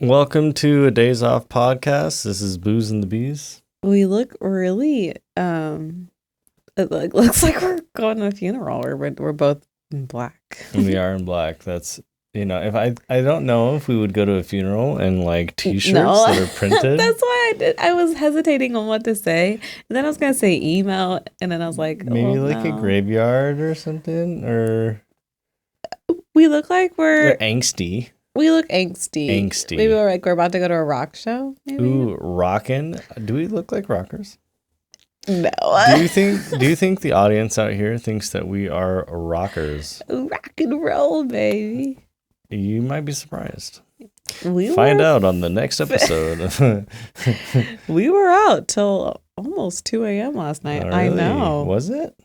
Welcome to a Days Off podcast. This is Booze and the Bees. We look really looks like we're going to a funeral or we're both in black. We are in black. That's, if I don't know if we would go to a funeral in like t-shirts that are printed. That's why I was hesitating on what to say. And then I was going to say email, and then I was like, maybe a graveyard or something, or we look like we're angsty. We look angsty. Maybe we're about to go to a rock show. Maybe? Ooh, rockin'. Do we look like rockers? No. Do you think the audience out here thinks that we are rockers? Rock and roll, baby. You might be surprised. Find out on the next episode. We were out till almost 2 a.m. last night. Really? I know. Was it?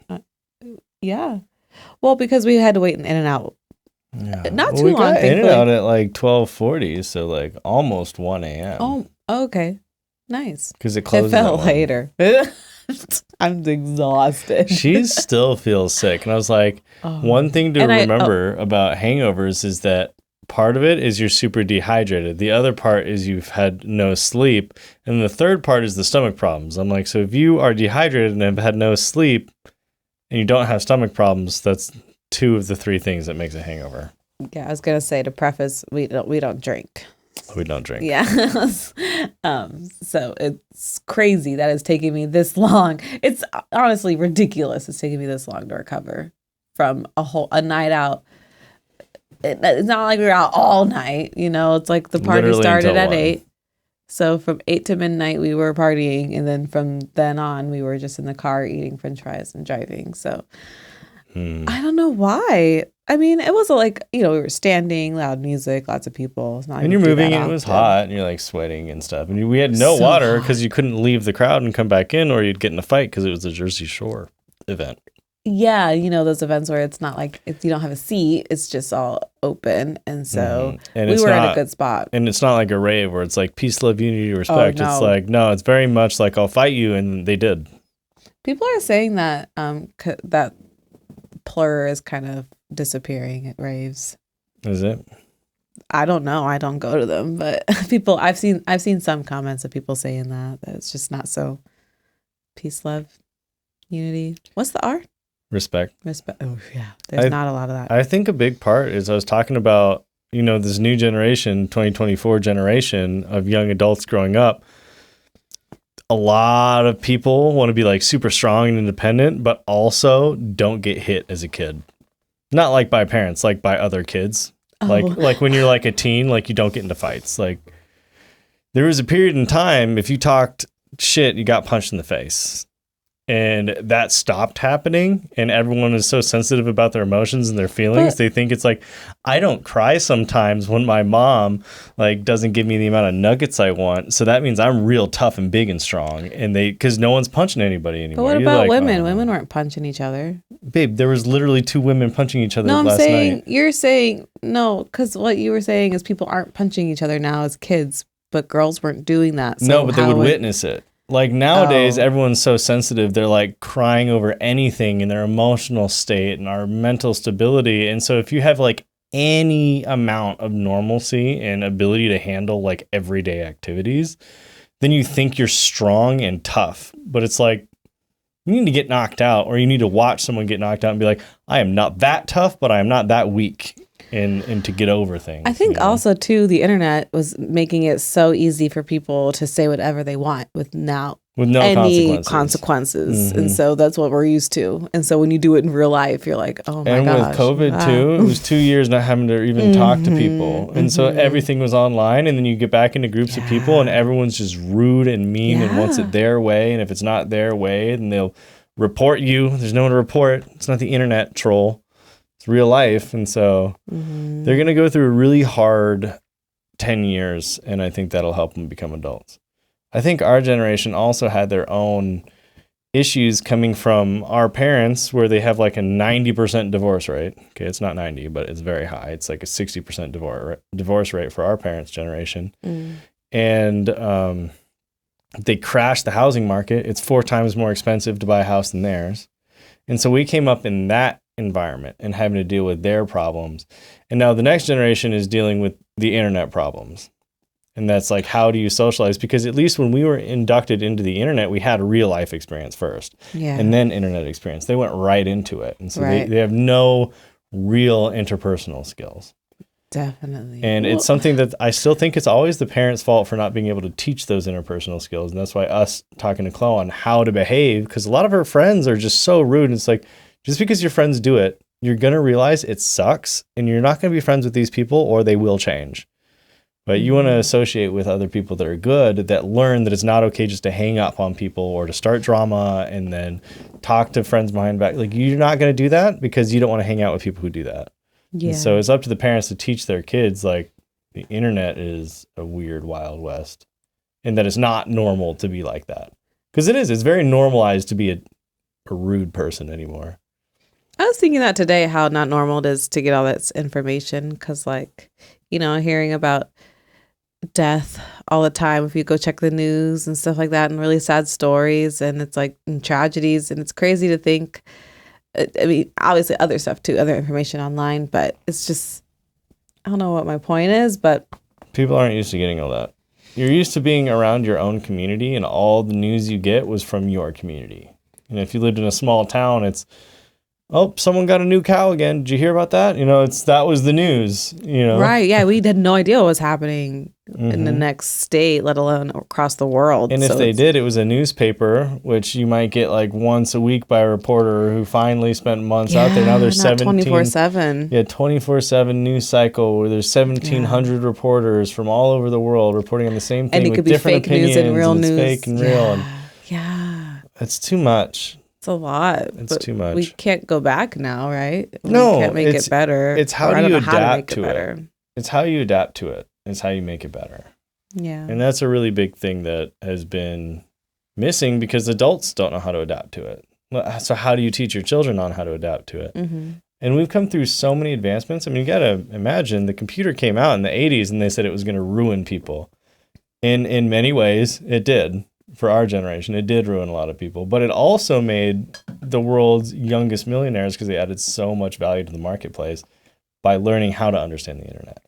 Yeah. Well, because we had to wait in and out. Yeah. Not too we long. Got in and out at like 12:40, so like almost 1 a.m. Oh, okay. Nice. Because it closed. It felt later. I'm exhausted. She still feels sick. And I was like, one thing to remember about hangovers is that part of it is you're super dehydrated. The other part is you've had no sleep. And the third part is the stomach problems. I'm like, so if you are dehydrated and have had no sleep and you don't have stomach problems, that's 2 of the 3 things that makes a hangover. Yeah, I was gonna say, to preface, we don't drink. We don't drink. Yeah. So it's crazy that it's taking me this long. It's honestly ridiculous. It's taking me this long to recover from a night out. It's not like we were out all night. It's like the party Literally started at 1. 8. So from 8 to midnight we were partying, and then from then on we were just in the car eating French fries and driving. So. I don't know why. I mean, it was we were standing, loud music, lots of people. It's not and you're moving, and it was hot, and you're like sweating and stuff. And we had no water because you couldn't leave the crowd and come back in, or you'd get in a fight because it was a Jersey Shore event. Yeah, those events where it's not like you don't have a seat, it's just all open. And so and we were in a good spot. And it's not like a rave where it's like peace, love, unity, respect. No. It's like, no, it's very much like I'll fight you, and they did. People are saying that that plur is kind of disappearing at raves. Is it? I don't know. I don't go to them, but I've seen some comments of people saying that it's just not so peace, love, unity. What's the R? Respect. Oh yeah. There's not a lot of that. I think a big part is I was talking about, this new generation, 2024 generation of young adults growing up. A lot of people want to be like super strong and independent, but also don't get hit as a kid. Not like by parents, like by other kids. Like when you're like a teen, like you don't get into fights. Like there was a period in time, if you talked shit, you got punched in the face. And that stopped happening, and everyone is so sensitive about their emotions and their feelings. They think it's like, I don't cry sometimes when my mom doesn't give me the amount of nuggets I want. So that means I'm real tough and big and strong. And because no one's punching anybody anymore. But what about women? Women weren't punching each other. Babe, there was literally 2 women punching each other last night. You're saying, no, because what you were saying is people aren't punching each other now as kids, but girls weren't doing that. So no, but they would witness it. Like nowadays, everyone's so sensitive. They're like crying over anything in their emotional state and our mental stability. And so if you have like any amount of normalcy and ability to handle like everyday activities, then you think you're strong and tough. But it's like, you need to get knocked out, or you need to watch someone get knocked out and be like, I am not that tough, but I am not that weak. And to get over things. I think also too, the internet was making it so easy for people to say whatever they want with no any consequences. Mm-hmm. And so that's what we're used to. And so when you do it in real life, you're like, oh my gosh. And with COVID too, it was 2 years not having to even talk to people. And so everything was online, and then you get back into groups of people and everyone's just rude and mean and wants it their way. And if it's not their way, then they'll report you. There's no one to report. It's not the internet troll. Real life. And so they're going to go through a really hard 10 years, and I think that'll help them become adults. I think our generation also had their own issues coming from our parents, where they have like a 90% divorce rate. Okay, it's not 90, but it's very high. It's like a 60% divorce rate for our parents' generation. And they crashed the housing market. It's 4 times more expensive to buy a house than theirs. And so we came up in that environment and having to deal with their problems. And now the next generation is dealing with the internet problems. And that's like, how do you socialize? Because at least when we were inducted into the internet, we had a real life experience first, and then internet experience. They went right into it. And so they have no real interpersonal skills. Definitely. And it's something that I still think it's always the parents' fault for not being able to teach those interpersonal skills. And that's why us talking to Chloe on how to behave, because a lot of her friends are just so rude. And it's like, just because your friends do it, you're going to realize it sucks, and you're not going to be friends with these people, or they will change. But you want to associate with other people that are good, that learn that it's not okay just to hang up on people or to start drama and then talk to friends behind back. Like, you're not going to do that because you don't want to hang out with people who do that. Yeah. And so it's up to the parents to teach their kids, like, the internet is a weird Wild West, and that it's not normal to be like that. Because it is. It's very normalized to be a rude person anymore. I was thinking that today, how not normal it is to get all that information. Because, like, you know, hearing about death all the time, if you go check the news and stuff like that, and really sad stories, and it's like tragedies, and it's crazy to think. I mean, obviously other stuff too, other information online, but it's just, I don't know what my point is, but people aren't used to getting all that. You're used to being around your own community, and all the news you get was from your community. And if you lived in a small town, it's, oh, someone got a new cow again. Did you hear about that? You know, that was the news, you know? Right. Yeah. We had no idea what was happening in the next state, let alone across the world. And if they did, it was a newspaper, which you might get like once a week by a reporter who finally spent months out there. Now there's 24/7. Yeah, 24/7 news cycle where there's 1,700 reporters from all over the world reporting on the same thing, and it with could be different fake news and real news. Fake and real. And it's too much. It's a lot. It's too much. We can't go back now, right? No, we can't make it better. It's how do you adapt to it. It's how you adapt to it. It's how you make it better. Yeah. And that's a really big thing that has been missing because adults don't know how to adapt to it. So how do you teach your children on how to adapt to it? Mm-hmm. And we've come through so many advancements. I mean, you got to imagine the computer came out in the 80s and they said it was going to ruin people. In many ways, it did. For our generation, it did ruin a lot of people. But it also made the world's youngest millionaires because they added so much value to the marketplace by learning how to understand the internet.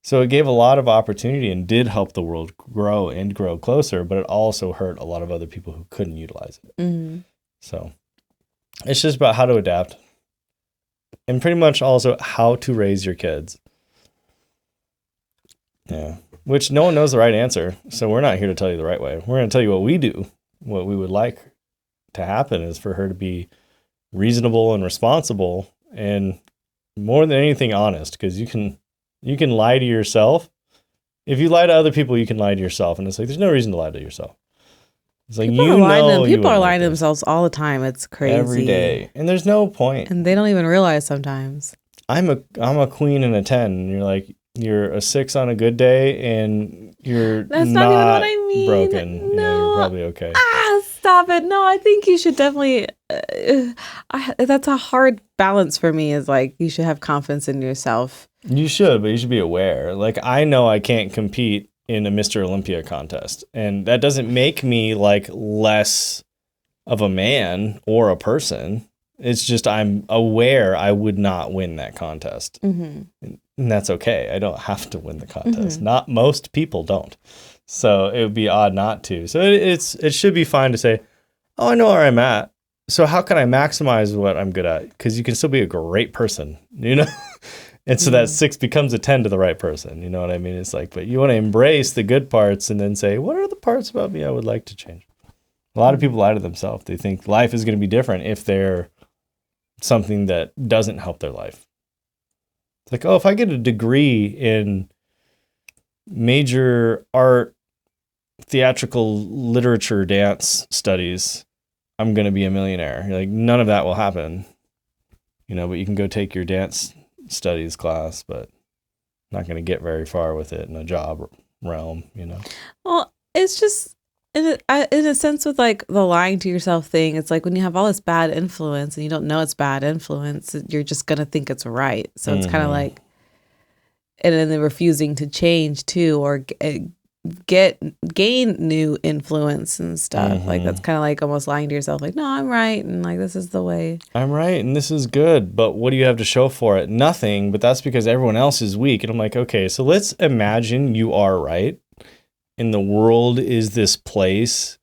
So it gave a lot of opportunity and did help the world grow and grow closer, but it also hurt a lot of other people who couldn't utilize it. Mm-hmm. So it's just about how to adapt and pretty much also how to raise your kids. Yeah, which no one knows the right answer. So we're not here to tell you the right way. We're going to tell you what we do. What we would like to happen is for her to be reasonable and responsible and more than anything honest, because you can lie to yourself. If you lie to other people, you can lie to yourself. And it's like, there's no reason to lie to yourself. It's like, people are lying to themselves all the time. It's crazy. Every day. And there's no point. And they don't even realize sometimes. I'm a queen and a 10. And you're like, you're a 6 on a good day and That's not even what I mean. Broken. No. You know, you're probably okay. Stop it. No, I think you should definitely, that's a hard balance for me, is like, you should have confidence in yourself. You should, but you should be aware. Like, I know I can't compete in a Mr. Olympia contest, and that doesn't make me like less of a man or a person. It's just I'm aware I would not win that contest. Mm-hmm. And that's okay. I don't have to win the contest. Mm-hmm. Not most people don't. So it would be odd not to. So it should be fine to say, oh, I know where I'm at. So how can I maximize what I'm good at? Because you can still be a great person, you know? And so that 6 becomes a 10 to the right person. You know what I mean? It's like, but you want to embrace the good parts and then say, what are the parts about me I would like to change? A lot of people lie to themselves. They think life is going to be different if they're something that doesn't help their life. It's like, oh, if I get a degree in major art, theatrical literature, dance studies, I'm going to be a millionaire. You're like, none of that will happen. You know, but you can go take your dance studies class, but not going to get very far with it in a job realm, you know? Well, it's just, in a sense, with like the lying to yourself thing, it's like when you have all this bad influence and you don't know it's bad influence, you're just going to think it's right. So it's kind of like, and then they're refusing to change too, or gain new influence and stuff. Like that's kind of like almost lying to yourself, like, no, I'm right, and like this is the way. I'm right, and this is good, but what do you have to show for it? Nothing, but that's because everyone else is weak. And I'm like, okay, so let's imagine you are right, and the world is this place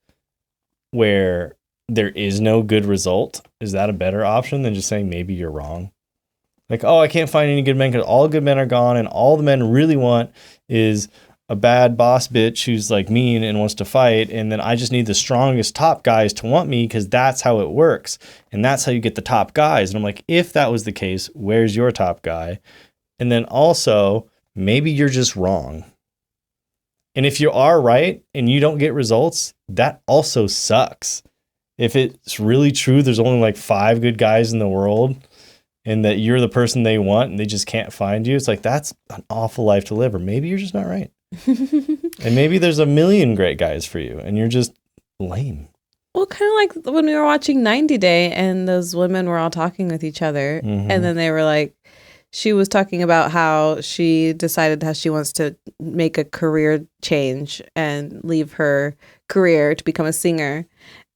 where there is no good result. Is that a better option than just saying maybe you're wrong? Like, oh, I can't find any good men because all good men are gone, and all the men really want is a bad boss bitch who's like mean and wants to fight, and then I just need the strongest top guys to want me because that's how it works, and that's how you get the top guys. And I'm like, if that was the case, where's your top guy? And then also, maybe you're just wrong. And if you are right and you don't get results, that also sucks. If it's really true, there's only like 5 good guys in the world, and that you're the person they want and they just can't find you, it's like, that's an awful life to live. Or maybe you're just not right. And maybe there's a million great guys for you and you're just lame. Well, kind of like when we were watching 90 Day and those women were all talking with each other. And then they were like, she was talking about how she decided how she wants to make a career change and leave her career to become a singer.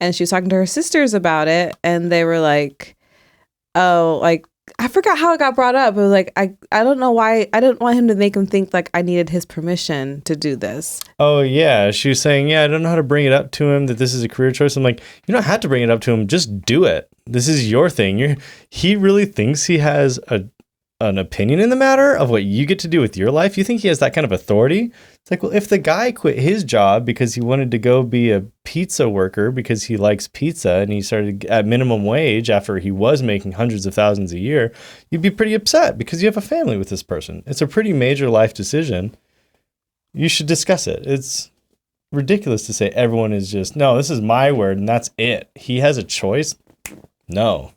And she was talking to her sisters about it. And they were like, oh, like, I forgot how it got brought up. It was like, I don't know why. I didn't want him to make him think like I needed his permission to do this. Oh, yeah. She was saying, yeah, I don't know how to bring it up to him that this is a career choice. I'm like, you don't have to bring it up to him. Just do it. This is your thing. He really thinks he has an opinion in the matter of what you get to do with your life. You think he has that kind of authority? It's like, well, if the guy quit his job because he wanted to go be a pizza worker because he likes pizza and he started at minimum wage after he was making hundreds of thousands a year, you'd be pretty upset because you have a family with this person. It's a pretty major life decision. You should discuss it. It's ridiculous to say everyone is just, no, this is my word and that's it. He has a choice. No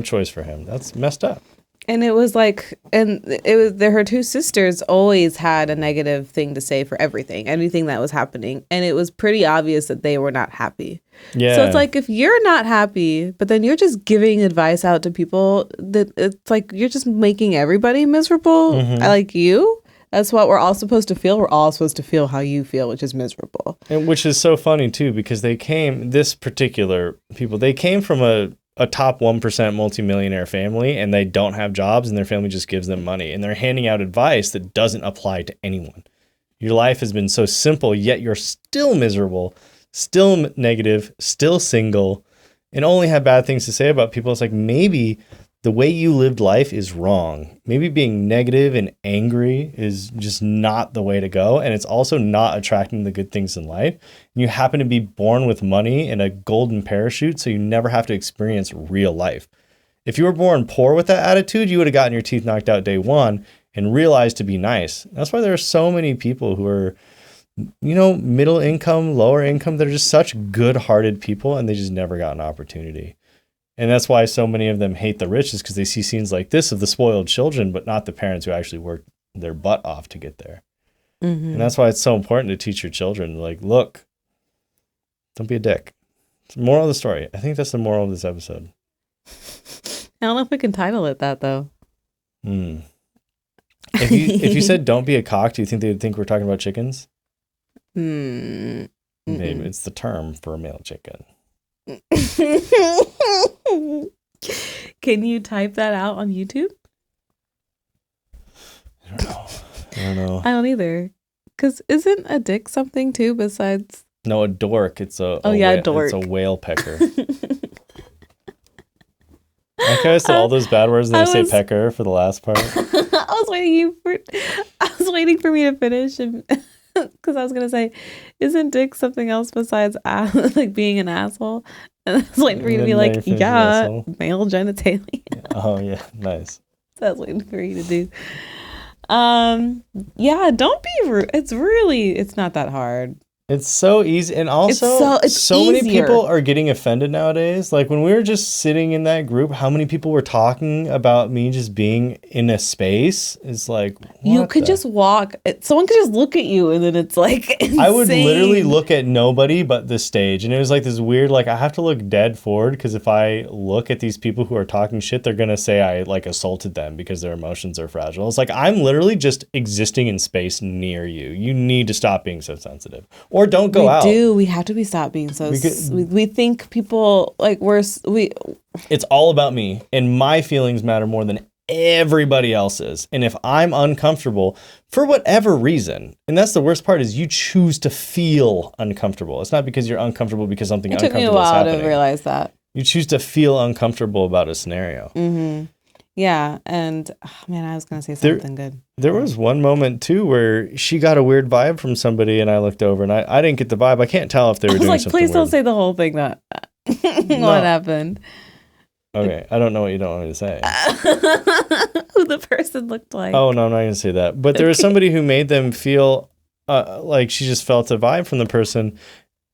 choice for him. That's messed up. And it was like, and it was her 2 sisters always had a negative thing to say for everything, anything that was happening. And it was pretty obvious that they were not happy. Yeah. So it's like, if you're not happy, but then you're just giving advice out to people, that it's like, you're just making everybody miserable. Like you. That's what we're all supposed to feel. We're all supposed to feel how you feel, which is miserable. And which is so funny too, because they came from a top 1% multimillionaire family, and they don't have jobs and their family just gives them money, and they're handing out advice that doesn't apply to anyone. Your life has been so simple, yet you're still miserable, still negative, still single, and only have bad things to say about people. It's like, maybe the way you lived life is wrong. Maybe being negative and angry is just not the way to go. And it's also not attracting the good things in life. And you happen to be born with money and a golden parachute, so you never have to experience real life. If you were born poor with that attitude, you would have gotten your teeth knocked out day one and realized to be nice. That's why there are so many people who are, middle income, lower income. They're just such good-hearted people, and they just never got an opportunity. And that's why so many of them hate the rich, is because they see scenes like this of the spoiled children, but not the parents who actually worked their butt off to get there. And that's why it's so important to teach your children, like, look, don't be a dick. It's the moral of the story. I think that's the moral of this episode. I don't know if we can title it that, though. If you said don't be a cock, do you think they would think we're talking about chickens? Maybe it's the term for a male chicken. Can you type that out on YouTube? I don't know. I don't either. Because isn't a dick something too besides? No, a dork. It's a dork. It's a whale pecker. Okay, I said all those bad words and then I say pecker for the last part. I was waiting for me to finish, because I was gonna say, isn't dick something else besides like being an asshole? And I was waiting for you to be like, yeah, male genitalia. Oh yeah, nice. So I was waiting for you to do. Yeah, don't be rude. It's not that hard. It's so easy. And also, it's so many easier. people are getting offended nowadays. Like when we were just sitting in that group, how many people were talking about me just being in a space? It's like, you could just walk. Someone could just look at you and then it's like insane. I would literally look at nobody but the stage. And it was like this weird, like I have to look dead forward because if I look at these people who are talking shit, they're going to say I like assaulted them because their emotions are fragile. It's like, I'm literally just existing in space near you. You need to stop being so sensitive. Or don't go out. We have to stop being so. We think people like It's all about me, and my feelings matter more than everybody else's. And if I'm uncomfortable for whatever reason, and that's the worst part, is you choose to feel uncomfortable. It's not because you're uncomfortable because something uncomfortable is happening. It took me a while to realize that. You choose to feel uncomfortable about a scenario. Mm-hmm. Yeah, and man, I was gonna say something good. There was one moment too where she got a weird vibe from somebody, and I looked over, and I didn't get the vibe. I can't tell if they were doing something please weird. don't say the whole thing. That what happened? Okay, I don't know what you don't want me to say. Who the person looked like? Oh no, I'm not gonna say that. But there was somebody who made them feel like she just felt a vibe from the person,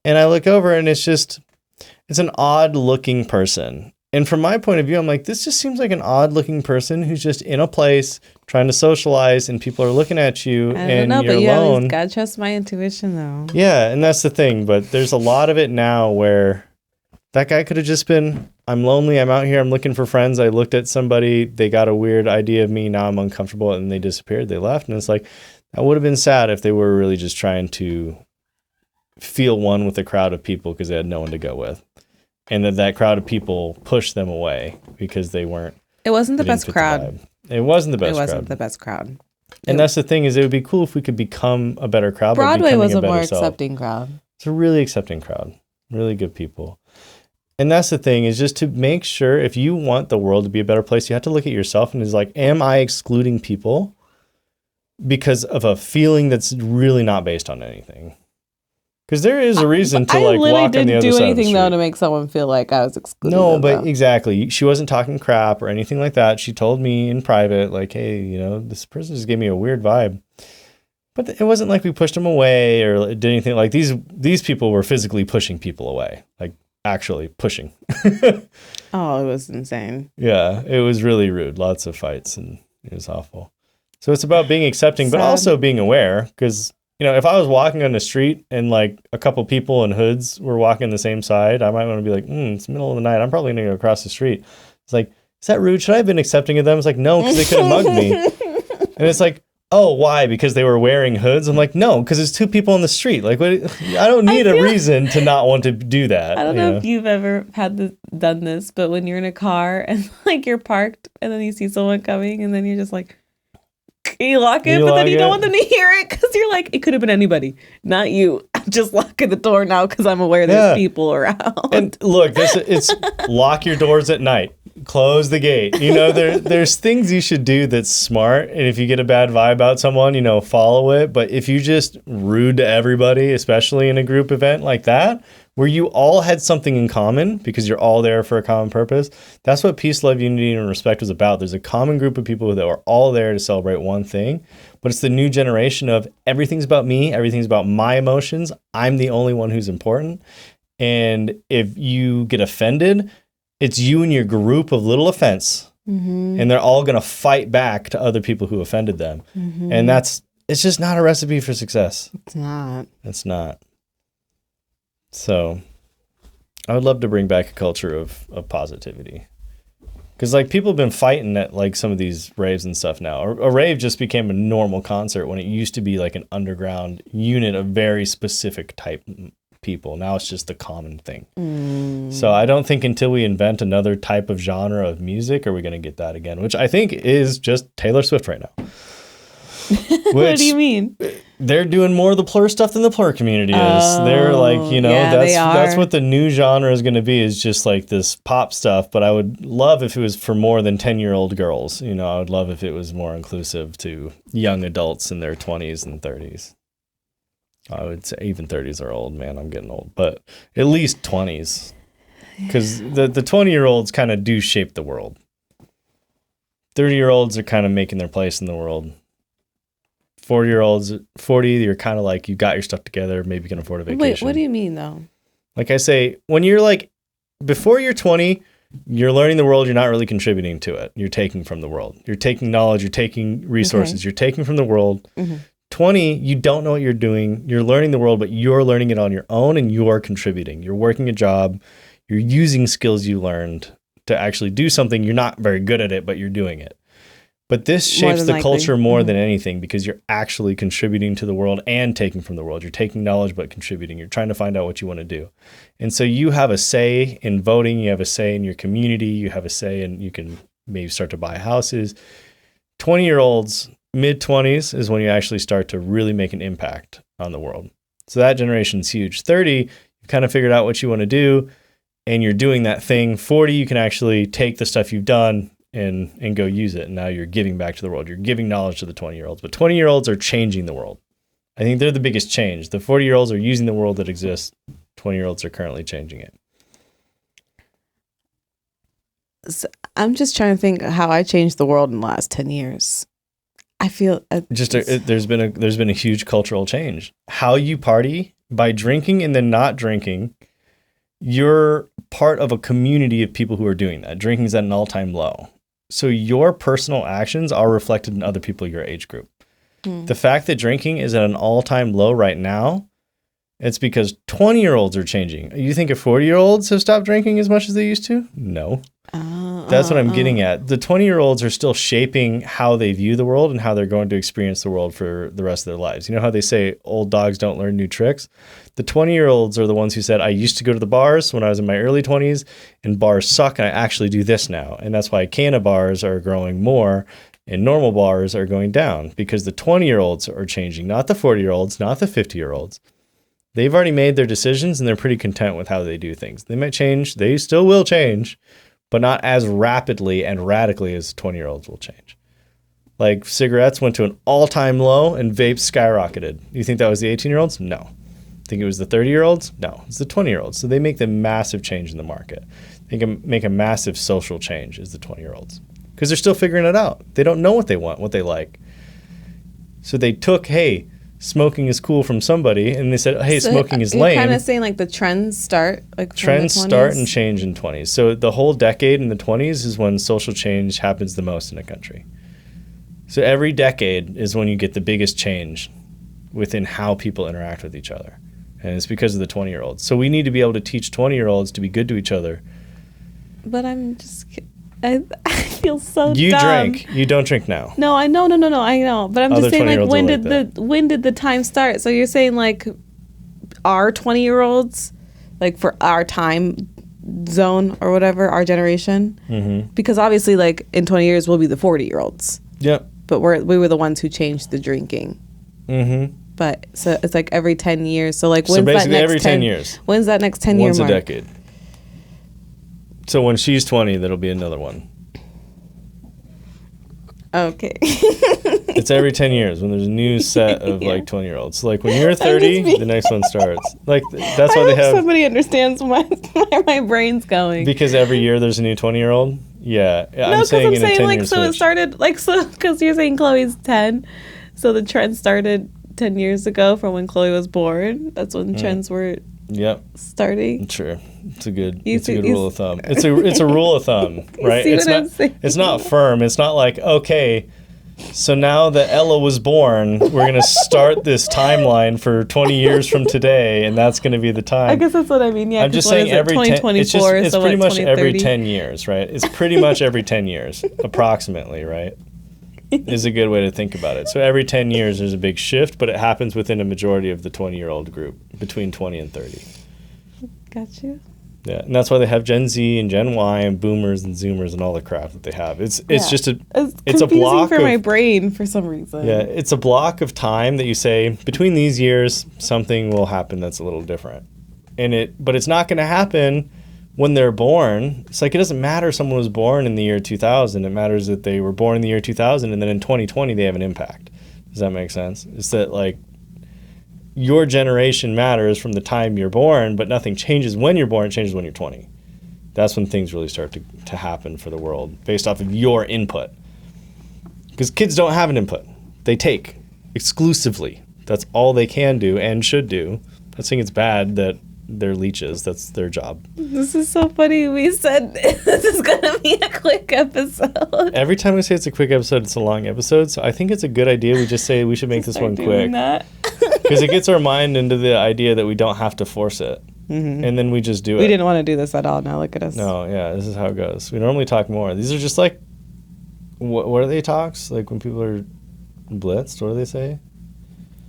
and I look over, and it's an odd looking person. And from my point of view, I'm like, this just seems like an odd looking person who's just in a place trying to socialize and people are looking at you and you're alone. You gotta trust my intuition though. Yeah, and that's the thing. But there's a lot of it now where that guy could have just been, I'm lonely, I'm out here, I'm looking for friends. I looked at somebody, they got a weird idea of me, now I'm uncomfortable, and they disappeared, they left. And it's like, that would have been sad if they were really just trying to feel one with a crowd of people because they had no one to go with. And that crowd of people pushed them away because they weren't. It wasn't the best crowd. It wasn't the best crowd. It wasn't the best crowd. And that's the thing, is it would be cool if we could become a better crowd. Broadway was a more accepting crowd. It's a really accepting crowd. Really good people. And that's the thing, is just to make sure, if you want the world to be a better place, you have to look at yourself and is like, am I excluding people because of a feeling that's really not based on anything? Because there is a reason to like walk on the other side of the street. I didn't do anything though to make someone feel like I was excluding No, them, but though. Exactly. She wasn't talking crap or anything like that. She told me in private, like, hey, you know, this person just gave me a weird vibe. But it wasn't like we pushed them away or did anything. Like these people were physically pushing people away, like actually pushing. Oh, it was insane. Yeah, it was really rude. Lots of fights, and it was awful. So it's about being accepting, but also being aware, because you know, if I was walking on the street and like a couple people in hoods were walking the same side, I might want to be like, it's the middle of the night. I'm probably going to go across the street. It's like, is that rude? Should I have been accepting of them? It's like, no, because they could have mugged me. And it's like, oh, why? Because they were wearing hoods? I'm like, no, because there's two people on the street. Like, what? I don't need a reason to not want to do that. I don't know if you've ever done this, but when you're in a car and like you're parked and then you see someone coming and then you're just like, you lock it, but then you don't want them to hear it because you're like, it could have been anybody, not you. I'm just locking the door now because I'm aware there's people around. And look, it's lock your doors at night. Close the gate. You know, there's things you should do that's smart. And if you get a bad vibe about someone, you know, follow it. But if you just rude to everybody, especially in a group event like that, where you all had something in common because you're all there for a common purpose, that's what peace, love, unity, and respect was about. There's a common group of people that are all there to celebrate one thing. But it's the new generation of everything's about me, everything's about my emotions. I'm the only one who's important. And if you get offended, it's you and your group of little offense. Mm-hmm. And they're all going to fight back to other people who offended them. Mm-hmm. And it's just not a recipe for success. It's not. It's not. So I would love to bring back a culture of positivity. Because like people have been fighting at like some of these raves and stuff now. A rave just became a normal concert when it used to be like an underground unit of very specific type people. Now it's just the common thing. So I don't think until we invent another type of genre of music are we going to get that again, which I think is just Taylor Swift right now. What do you mean? They're doing more of the plur stuff than the plur community is. They're like, you know, that's what the new genre is going to be, is just like this pop stuff. But I would love if it was for more than 10-year-old girls. You know, I would love if it was more inclusive to young adults in their 20s and 30s. I would say even 30s are old, man. I'm getting old, but at least 20s, because the 20-year-olds kind of do shape the world. 30-year-olds are kind of making their place in the world. 40-year-olds, 40, you're kind of like, you got your stuff together, maybe you can afford a vacation. Wait, what do you mean though? Like I say, when you're like, before you're 20, you're learning the world, you're not really contributing to it. You're taking from the world. You're taking knowledge, you're taking resources, you're taking from the world. 20, you don't know what you're doing. You're learning the world, but you're learning it on your own and you're contributing. You're working a job. You're using skills you learned to actually do something. You're not very good at it, but you're doing it. But this shapes the culture more than anything because you're actually contributing to the world and taking from the world. You're taking knowledge, but contributing. You're trying to find out what you want to do. And so you have a say in voting. You have a say in your community. You have a say and you can maybe start to buy houses. 20-year-olds, mid-20s is when you actually start to really make an impact on the world. So that generation's huge. 30, you've kind of figured out what you want to do and you're doing that thing. 40, you can actually take the stuff you've done and go use it. And now you're giving back to the world. You're giving knowledge to the 20-year-olds. But 20-year-olds are changing the world. I think they're the biggest change. The 40-year-olds are using the world that exists. 20-year-olds are currently changing it. So I'm just trying to think how I changed the world in the last 10 years. I feel there's been a huge cultural change. How you party by drinking and then not drinking, you're part of a community of people who are doing that. Drinking is at an all-time low. So your personal actions are reflected in other people your age group. The fact that drinking is at an all-time low right now, it's because 20-year-olds are changing. You think if 40-year-olds have stopped drinking as much as they used to? No. That's what I'm getting at. The 20-year-olds are still shaping how they view the world and how they're going to experience the world for the rest of their lives. You know how they say old dogs don't learn new tricks? The 20-year-olds are the ones who said, I used to go to the bars when I was in my early 20s, and bars suck, and I actually do this now. And that's why canna bars are growing more, and normal bars are going down, because the 20-year-olds are changing, not the 40-year-olds, not the 50-year-olds. They've already made their decisions, and they're pretty content with how they do things. They might change. They still will change, but not as rapidly and radically as 20-year-olds will change. Like cigarettes went to an all-time low and vapes skyrocketed. You think that was the 18-year-olds? No. Think it was the 30-year-olds? No. It's the 20-year-olds. So they make the massive change in the market. They can make a massive social change as the 20-year-olds because they're still figuring it out. They don't know what they want, what they like. So they took, hey, smoking is cool from somebody, and they said, hey, so smoking is lame. You're kind of saying like the trends start like trends start and change in 20s. So the whole decade in the 20s is when social change happens the most in a country. So every decade is when you get the biggest change within how people interact with each other. And it's because of the 20-year-olds. So we need to be able to teach 20-year-olds to be good to each other. But I'm just... I feel so You dumb. drink. You don't drink now. No, I know. I know. But I'm Other just saying, like, when like did the time start? So you're saying, like, our 20-year-olds, like, for our time zone or whatever, our generation? Mm-hmm. Because obviously, like, in 20 years, we'll be the 40-year-olds. Yep. But we were the ones who changed the drinking. Mm-hmm. But so it's like every 10 years. So, like, when's so basically that next every 10 years. When's that next 10-year mark? Once a decade. So when she's 20, that'll be another one. Okay. It's every 10 years when there's a new set of like 20-year-olds. So like when you're 30, the next one starts. Like that's why they have. Somebody understands where my brain's going. Because every year there's a new 20-year-old. Yeah, no, I'm saying like so it started like so because you're saying Chloe's 10, so the trend started 10 years ago from when Chloe was born. That's when trends were. Yep. Starting. Sure. It's a good rule of thumb. It's a rule of thumb, right? It's not firm. It's not like, okay, so now that Ella was born, we're going to start this timeline for 20 years from today, and that's going to be the time. I guess that's what I mean. Yeah. I'm just saying every 10, it's so pretty much every 10 years, right? It's pretty much every 10 years, approximately, right? Is a good way to think about it. So every 10 years there's a big shift, but it happens within a majority of the 20-year-old group, between 20 and 30. Got you. Yeah, and that's why they have Gen Z and Gen Y and Boomers and Zoomers and all the crap that they have. It's just it's a block for my brain for some reason. Yeah, it's a block of time that you say between these years something will happen that's a little different, but it's not going to happen when they're born. It's like it doesn't matter if someone was born in the year 2000. It matters that they were born in the year 2000 and then in 2020 they have an impact. Does that make sense? It's that like your generation matters from the time you're born, but nothing changes when you're born. It changes when you're 20. That's when things really start to happen for the world based off of your input. Because kids don't have an input. They take. exclusively. That's all they can do and should do. I'm not saying it's bad that they're leeches. That's their job. This is so funny. We said this is going to be a quick episode. Every time we say it's a quick episode, it's a long episode. So I think it's a good idea. We just say we should make this one quick. Because it gets our mind into the idea that we don't have to force it. Mm-hmm. And then we just do it. We didn't want to do this at all. Now look at us. No, yeah, this is how it goes. We normally talk more. These are just like, what are they talks? Like when people are blitzed, what do they say?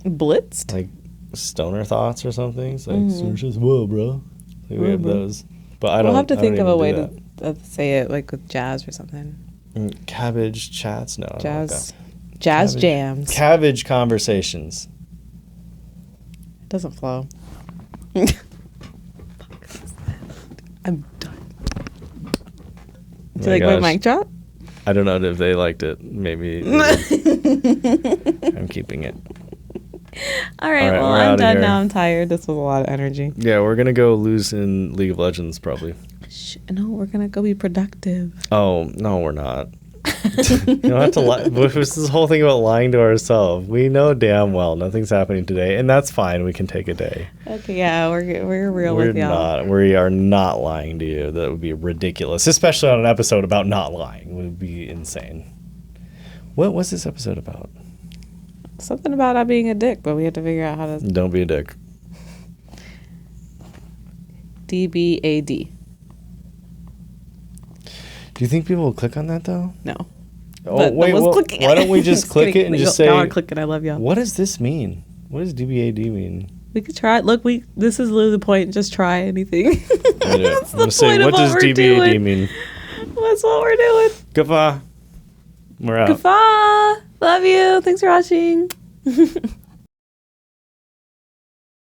Blitzed? Like stoner thoughts or something. It's like, just, whoa, bro. Like we have those. But I don't. We'll have to think of a way to say it, like with jazz or something. Cabbage chats? No. Jazz. Jazz Cabbage. jams. Cabbage conversations. It doesn't flow. I'm done. Do you like my mic drop? I don't know if they liked it. Maybe. I'm keeping it. All right, well, I'm done now. I'm tired. This was a lot of energy. Yeah, we're going to go lose in League of Legends probably. No, we're going to go be productive. Oh, no, we're not. You don't have to lie. What's this whole thing about lying to ourselves? We know damn well nothing's happening today, and that's fine. We can take a day. Okay, yeah, we're real with y'all. We are not lying to you. That would be ridiculous, especially on an episode about not lying. It would be insane. What was this episode about? Something about not being a dick, but we have to figure out how to... Don't be a dick. DBAD. Do you think people will click on that, though? No. Oh, wait, why don't we just click it and just say... Y'all are clicking, I love y'all. What does this mean? What does DBAD mean? We could try it. Look, this is literally the point. Just try anything. That's the point of what does DBAD mean? That's what we're doing. Goodbye. We're out. Goodbye. Love you. Thanks for watching.